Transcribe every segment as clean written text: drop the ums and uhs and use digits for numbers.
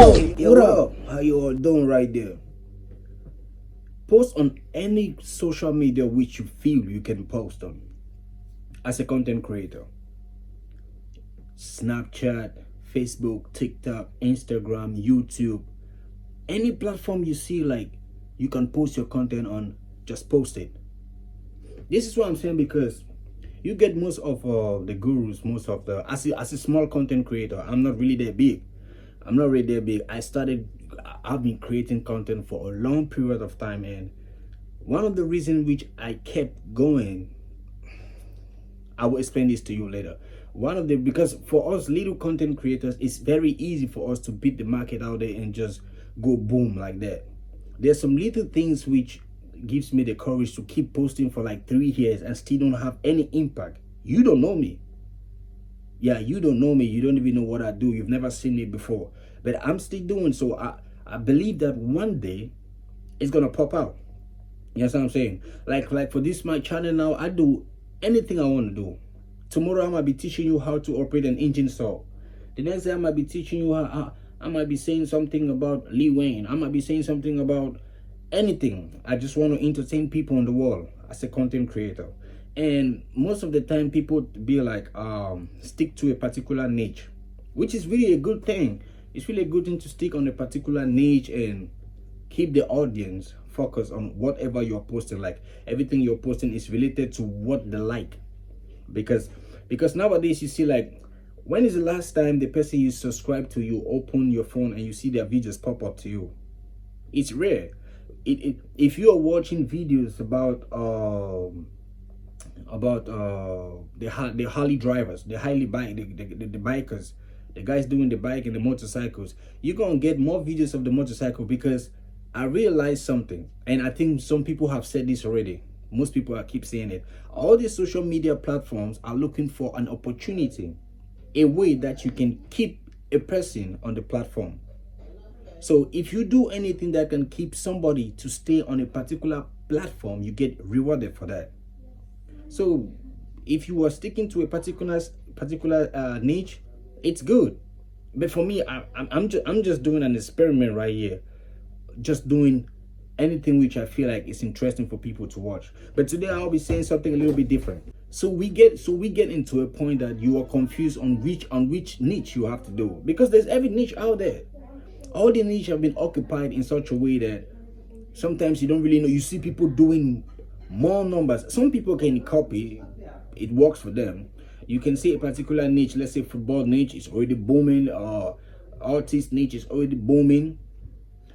Yo, what up? How you all doing right there? Post on any social media which you feel you can post on as a content creator. Snapchat, Facebook, TikTok, Instagram, YouTube, any platform you see like you can post your content on, just post it. This is what I'm saying because you get most of the gurus, most of the as a small content creator. I'm not really that big. I'm not really that big. I've been creating content for a long period of time, and one of the reasons which I kept going, I will explain this to you later. Because for us little content creators, it's very easy for us to beat the market out there and just go boom like that. There's some little things which gives me the courage to keep posting for like 3 years and still don't have any impact. You don't know me. Yeah, you don't know me. You don't even know what I do. You've never seen me before. But I'm still doing so. I believe that one day it's gonna pop out. You know what I'm saying? Like for this my channel now, I do anything I want to do. Tomorrow I might be teaching you how to operate an engine saw. The next day I might be teaching you how I might be saying something about Lee Wayne. I might be saying something about anything. I just want to entertain people on the wall as a content creator. And most of the time people be like stick to a particular niche, which is really a good thing. It's really a good thing to stick on a particular niche and keep the audience focused on whatever you're posting. Like everything you're posting is related to what they like, because nowadays you see, like, when is the last time the person you subscribe to, you open your phone and you see their videos pop up to you? It's rare. If you are watching videos about the Harley drivers, the bikers, the guys doing the bike and the motorcycles, you're gonna get more videos of the motorcycle. Because I realized something, and I think some people have said this already. Most people are keep saying it. All these social media platforms are looking for an opportunity, a way that you can keep a person on the platform. So if you do anything that can keep somebody to stay on a particular platform, you get rewarded for that. So if you are sticking to a particular niche, it's good. But for me, I'm just doing an experiment right here, just doing anything which I feel like is interesting for people to watch. But today I'll be saying something a little bit different. So we get into a point that you are confused on which niche you have to do, because there's every niche out there. All the niche have been occupied in such a way that sometimes you don't really know. You see people doing more numbers. Some people can copy, it works for them. You can see a particular niche, let's say football niche is already booming, or artist niche is already booming.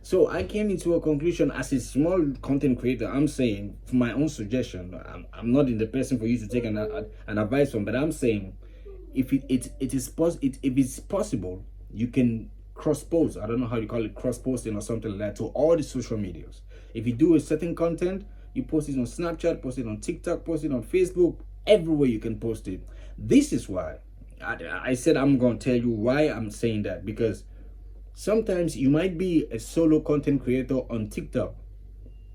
So I came into a conclusion as a small content creator. I'm saying, for my own suggestion, I'm not in the person for you to take an advice from, but I'm saying if it's possible, you can cross post. I don't know how you call it, cross posting or something like that, to all the social medias. If you do a certain content, you post it on Snapchat, post it on TikTok, post it on Facebook, everywhere you can post it. This is why I said I'm going to tell you why I'm saying that, because sometimes you might be a solo content creator on TikTok.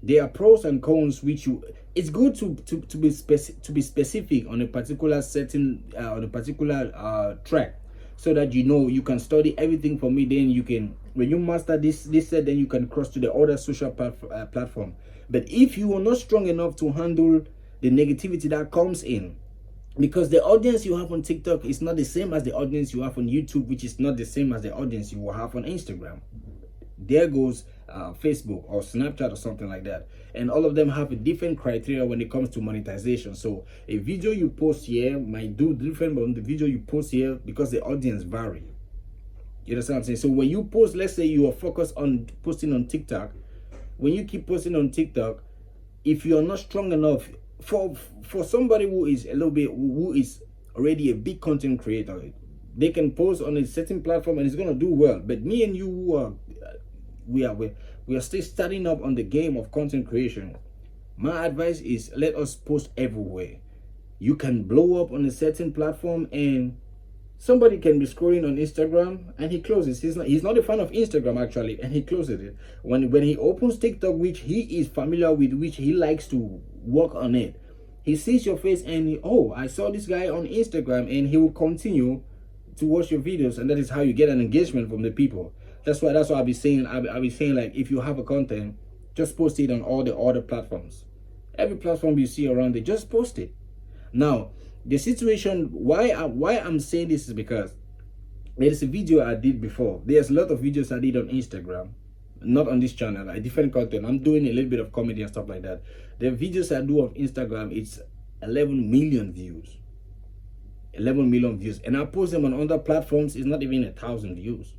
There are pros and cons which it's good to be specific on a particular track, so that you can study everything from me. Then you can, when you master this set, then you can cross to the other social platform. But if you are not strong enough to handle the negativity that comes in, because the audience you have on TikTok is not the same as the audience you have on YouTube, which is not the same as the audience you will have on Instagram. There goes Facebook or Snapchat or something like that, and all of them have a different criteria when it comes to monetization. So a video you post here might do different from the video you post here, because the audience vary. You understand what I'm saying? So when you post, let's say you are focused on posting on TikTok, when you keep posting on TikTok, if you are not strong enough for somebody who is already a big content creator, they can post on a certain platform and it's going to do well. But me and you, who are we are still starting up on the game of content creation, my advice is, let us post everywhere. You can blow up on a certain platform, and somebody can be scrolling on Instagram and he closes. He's not a fan of Instagram actually, and he closes it. When he opens TikTok, which he is familiar with, which he likes to work on it, he sees your face and I saw this guy on Instagram, and he will continue to watch your videos, and that is how you get an engagement from the people. That's why I'll be saying, I'll be saying, like, if you have a content, just post it on all the other platforms. Every platform you see around it, just post it. Now, the situation, why I'm saying this is because there's a video I did before. There's a lot of videos I did on Instagram, not on this channel, like different content. I'm doing a little bit of comedy and stuff like that. The videos I do on Instagram, it's 11 million views. 11 million views. And I post them on other platforms, it's not even 1,000 views.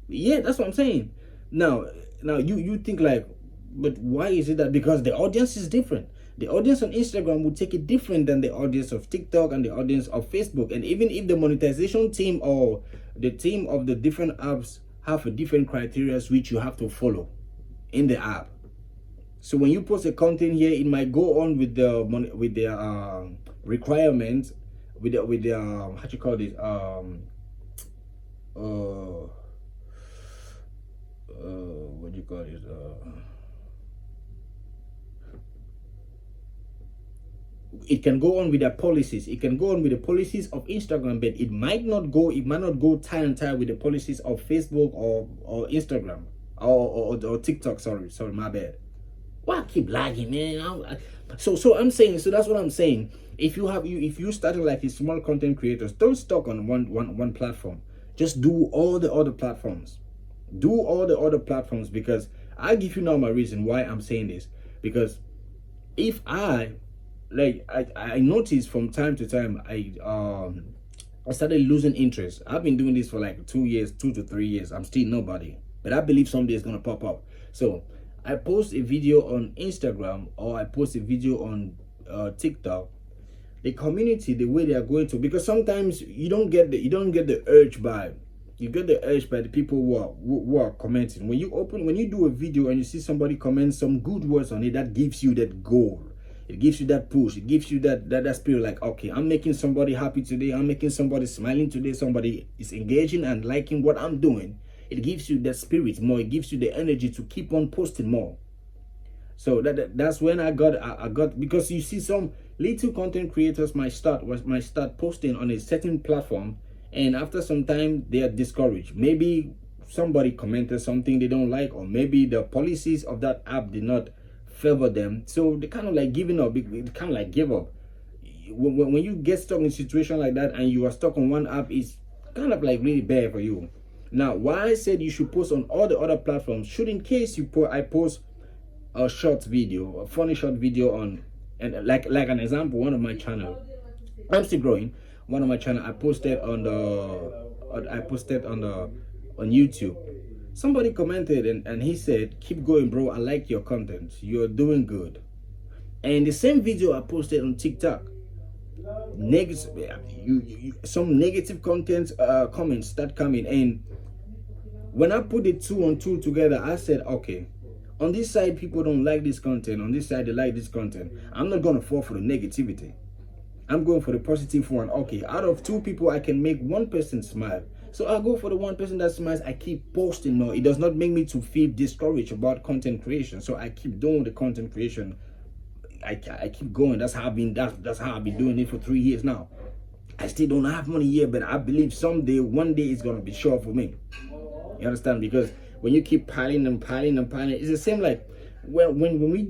Yeah, that's what I'm saying. Now you think like, but why is it that? Because the audience is different. The audience on Instagram will take it different than the audience of TikTok and the audience of Facebook. And even if the monetization team or the team of the different apps have a different criteria which you have to follow in the app. So when you post a content here, it might go on with the requirements, with the how do you call this, what do you call it, it can go on with the policies. It can go on with the policies of Instagram, but it might not go tie and tie with the policies of Facebook or Instagram or TikTok. Sorry, my bad. Why I keep lagging, man? So I'm saying, so that's what I'm saying. If you started like a small content creators, don't stuck on one platform. Just do all the other platforms. Do all the other platforms, because I give you now my reason why I'm saying this. Because if I notice from time to time, I started losing interest. I've been doing this for like 2 years, 2 to 3 years. I'm still nobody, but I believe someday it's gonna pop up. So I post a video on Instagram or I post a video on TikTok. The community, the way they are going to, because sometimes you don't get the urge by, you get the urge by the people who are commenting. When you do a video and you see somebody comment some good words on it, that gives you that goal. It gives you that push. It gives you that spirit, like, okay, I'm making somebody happy today. I'm making somebody smiling today. Somebody is engaging and liking what I'm doing. It gives you that spirit more. It gives you the energy to keep on posting more. So that's when I got, because you see some little content creators might start posting on a certain platform, and after some time they are discouraged. Maybe somebody commented something they don't like, or maybe the policies of that app did not favor them, so they kind of like giving up. They kind of like give up. When you get stuck in a situation like that and you are stuck on one app, it's kind of like really bad for you. Now, why I said you should post on all the other platforms, should in case I post a short video, a funny short video on, and like an example, one of my channel, I'm still growing. One of my channel, I posted on YouTube. Somebody commented and he said, "Keep going, bro. I like your content. You're doing good." And the same video I posted on TikTok, some negative content comments start coming. And when I put the two on two together, I said, okay, on this side people don't like this content, on this side they like this content. I'm not gonna fall for the negativity. I'm going for the positive one. Okay, out of two people I can make one person smile, so I go for the one person that smiles. I keep posting more. It does not make me to feel discouraged about content creation, so I keep doing the content creation. I keep going. That's how I've been doing it for 3 years now. I still don't have money yet, but I believe someday, one day, it's gonna be sure for me. You understand? Because when you keep piling and piling and piling, it's the same like when you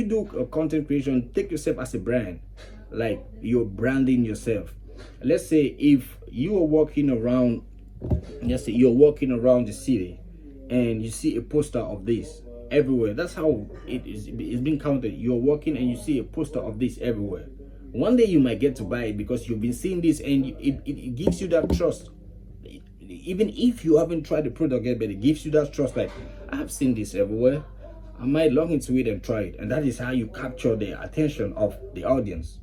do content creation. Take yourself as a brand, like you're branding yourself. Let's say if you are walking around, the city, and you see a poster of this everywhere. That's how it's being counted. You're walking and you see a poster of this everywhere. One day you might get to buy it because you've been seeing this, and it gives you that trust. Even if you haven't tried the product yet, but it gives you that trust, like, I have seen this everywhere, I might log into it and try it. And that is how you capture the attention of the audience.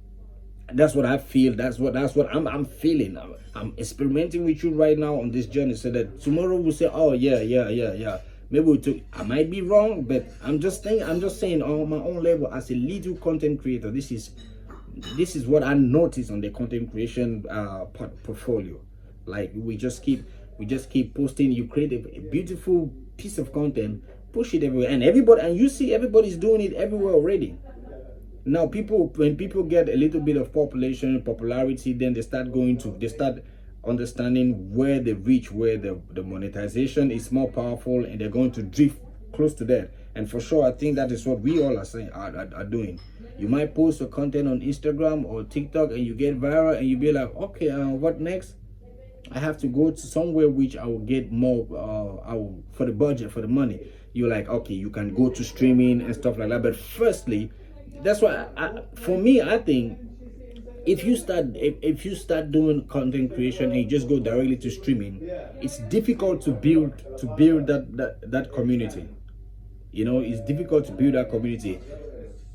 That's what I feel. That's what I'm feeling. I'm experimenting with you right now on this journey, so that tomorrow we'll say, oh yeah, maybe I might be wrong, but I'm just saying on my own level, as a little content creator, this is what I noticed on the content creation portfolio. Like, we just keep posting. You create a beautiful piece of content, push it everywhere, and you see everybody's doing it everywhere already. Now, when people get a little bit of popularity, then they start understanding where they reach, where the monetization is more powerful, and they're going to drift close to that. And for sure, I think that is what we all are saying are doing. You might post your content on Instagram or TikTok and you get viral, and you be like, okay, what next? I have to go to somewhere which I will get more I will, for the budget, for the money. You're like, okay, you can go to streaming and stuff like that. But firstly, that's why for me, I think if you start doing content creation and you just go directly to streaming, it's difficult to build that community. You know, it's difficult to build that community.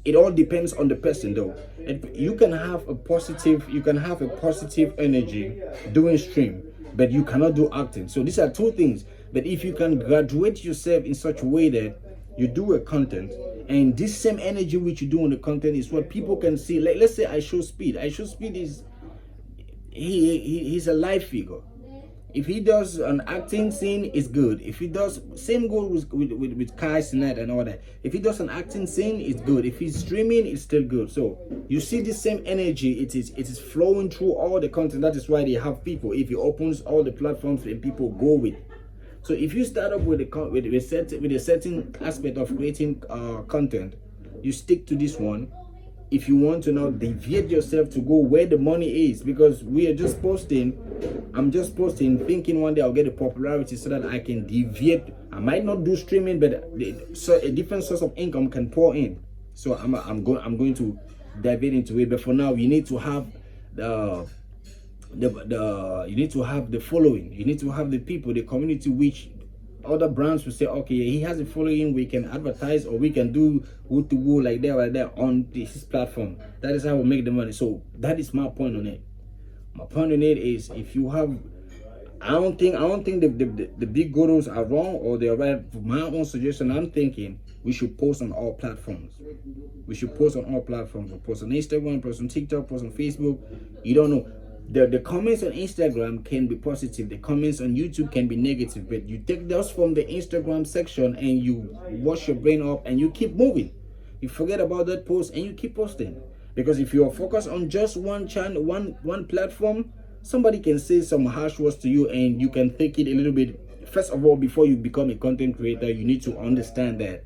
It all depends on the person though. And you can have a positive energy doing stream, but you cannot do acting. So these are two things. But if you can graduate yourself in such a way that you do a content, and this same energy which you do on the content is what people can see. Like, let's say I show Speed. Is he's a live figure. If he does an acting scene, it's good. If he does, same goes with Kai Sinet and all that. If he does an acting scene, it's good. If he's streaming, it's still good. So you see the same energy. It is flowing through all the content. That is why they have people. If he opens all the platforms, and people go with. So if you start up with a certain aspect of creating content, you stick to this one. If you want to now deviate yourself to go where the money is, because we are just posting, I'm just posting thinking one day I'll get a popularity so that I can deviate. I might not do streaming, but a different source of income can pour in. So I'm going to deviate into it. But for now, you need to have you need to have the following. You need to have the people, the community, which other brands will say, okay, he has a following, we can advertise, or we can do woo to woo like that on this platform. That is how we make the money. So that is my point on it. My point on it is, if you have, I don't think the big gurus are wrong or they're right. For my own suggestion, I'm thinking we should post on all platforms. We should post on all platforms. We post on Instagram, post on TikTok, post on Facebook. You don't know. The comments on Instagram can be positive. The comments on YouTube can be negative. But you take those from the Instagram section and you wash your brain up and you keep moving. You forget about that post and you keep posting. Because if you are focused on just one channel, one platform, somebody can say some harsh words to you and you can take it a little bit. First of all, before you become a content creator, you need to understand that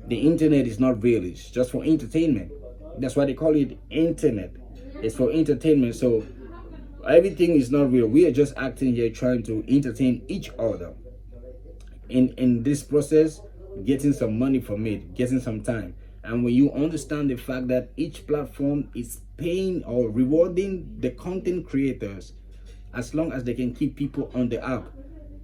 the internet is not real. It's just for entertainment. That's why they call it internet. It's for entertainment. So everything is not real. We are just acting here, trying to entertain each other. In this process, getting some money from it, getting some time. And when you understand the fact that each platform is paying or rewarding the content creators as long as they can keep people on the app,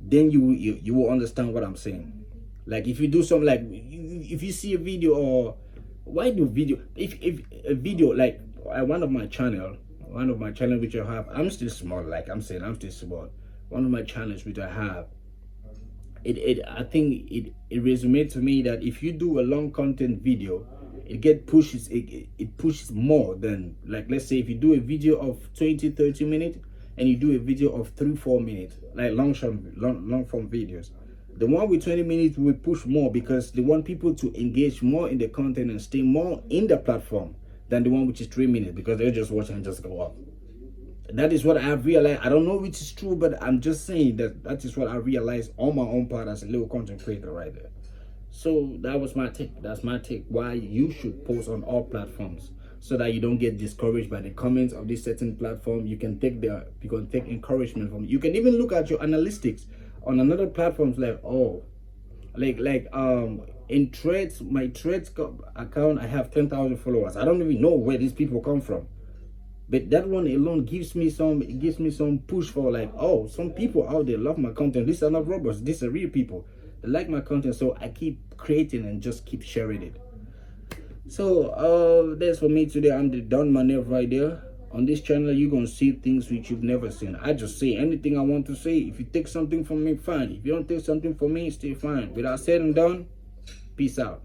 then you will understand what I'm saying. Like if you do something, like if you see a video, or why do video, if a video like one of my channel which I have, I'm still small, like I'm saying, I'm still small. One of my channels which I have, I think it resonates to me that if you do a long content video, it pushes more than, like, let's say if you do a video of 20-30 minutes and you do a video of 3-4 minutes, like long form videos, the one with 20 minutes will push more because they want people to engage more in the content and stay more in the platform than the one which is 3 minutes, because they'll just watch and just go up. That is what I've realized. I don't know which is true, but I'm just saying that is what I realized on my own part as a little content creator right there. So that was my take. That's my take. Why you should post on all platforms, so that you don't get discouraged by the comments of this certain platform. You can take encouragement from it. You can even look at your analytics on another platforms, like in Threads, my Threads account, I have 10,000 followers. I don't even know where these people come from. But that one alone gives me some push for, like, oh, some people out there love my content. These are not robots. These are real people. They like my content, so I keep creating and just keep sharing it. So that's for me today. I'm the Don Manev right there. On this channel, you're gonna see things which you've never seen. I just say anything I want to say. If you take something from me, fine. If you don't take something from me, still fine. Without said and done, peace out.